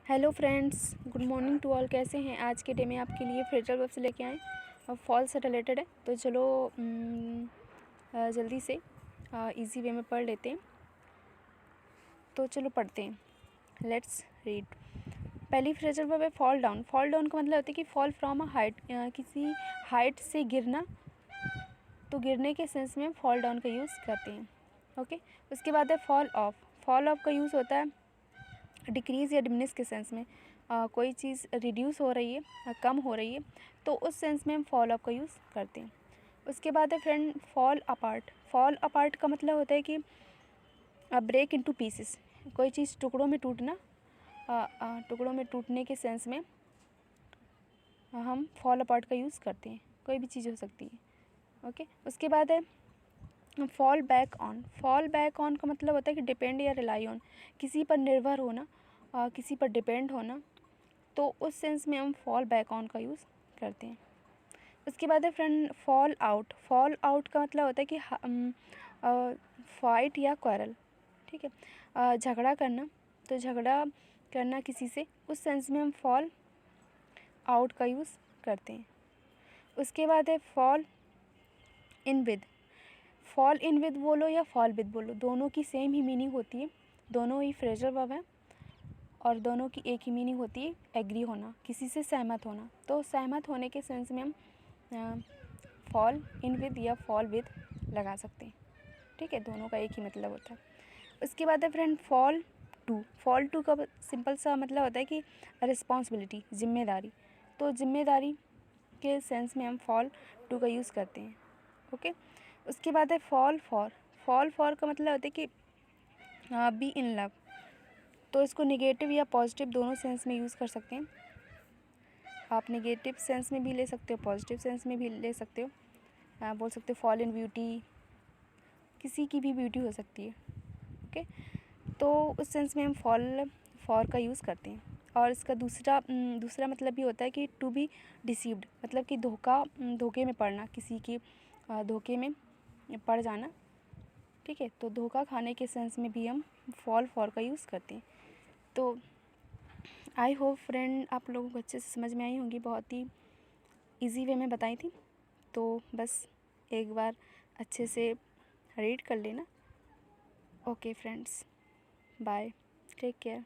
Hello friends, good morning to all. कैसे हैं? आज के डे में आपके लिए फ्रेजल वर्ब से लेके आए और फॉल से रिलेटेड है। तो चलो जल्दी से इजी वे में पढ़ लेते हैं। तो चलो पढ़ते हैं। Let's read. पहली फ्रेजल वर्ब है फॉल डाउन। फॉल डाउन का मतलब होता है कि फॉल फ्रॉम अ हाइट, किसी हाइट से गिरना। तो गिरने के सेंस में फॉल डाउन का यूज़ करते हैं। ओके। उसके बाद है फॉल ऑफ। फॉल ऑफ का यूज़ होता है डिक्रीज़ या डिमिनिश के सेंस में। कोई चीज़ रिड्यूस हो रही है, कम हो रही है, तो उस सेंस में हम फॉल ऑफ का यूज़ करते हैं। उसके बाद है friend fall apart. Fall apart का मतलब होता है कि ब्रेक इनटू पीसेस। कोई चीज़ टुकड़ों में टूटना, टुकड़ों में टूटने के सेंस में हम फॉल अपार्ट का यूज़ करते हैं। कोई भी चीज़ हो सकती है। ओके। उसके बाद है fall back on. Fall back on का मतलब होता है कि डिपेंड या रिलाई ऑन, किसी पर निर्भर होना, किसी पर डिपेंड होना। तो उस सेंस में हम फॉल बैक ऑन का यूज़ करते हैं। उसके बाद है friend fall out. Fall out का मतलब होता है कि फाइट या क्वारल। ठीक है, झगड़ा करना। तो झगड़ा करना किसी से, उस सेंस में हम फॉल आउट का यूज़ करते हैं। उसके बाद है fall in with. Fall in with बोलो या फॉल विद बोलो, दोनों की सेम ही मीनिंग होती है। दोनों ही फ्रेजल वर्ब है और दोनों की एक ही मीनिंग होती है, एग्री होना, किसी से सहमत होना। तो सहमत होने के सेंस में हम फॉल इन विद या फॉल विद लगा सकते हैं। ठीक है, दोनों का एक ही मतलब होता है। उसके बाद है friend fall two. Fall two का सिंपल सा मतलब होता है कि रिस्पॉन्सिबिलिटी, जिम्मेदारी। तो जिम्मेदारी के सेंस में हम फॉल टू का यूज़ करते हैं। ओके। उसके बाद है फॉल फॉर। फॉल फॉर का मतलब होता है कि बी इन लव। तो इसको नेगेटिव या पॉजिटिव दोनों सेंस में यूज़ कर सकते हैं। आप नेगेटिव सेंस में भी ले सकते हो, पॉजिटिव सेंस में भी ले सकते हो। बोल सकते हो फॉल इन ब्यूटी, किसी की भी ब्यूटी हो सकती है। ओके। तो उस सेंस में हम फॉल फॉर का यूज़ करते हैं। और इसका दूसरा मतलब भी होता है कि टू बी डिसीव्ड, मतलब कि धोखे में पड़ना, किसी के धोखे में पड़ जाना। ठीक है, तो धोखा खाने के सेंस में भी हम फॉल फॉर का यूज़ करते हैं। तो आई होप फ्रेंड आप लोगों को अच्छे से समझ में आई होंगी, बहुत ही इजी वे में बताई थी। तो बस एक बार अच्छे से रीड कर लेना। Okay friends, bye, take care.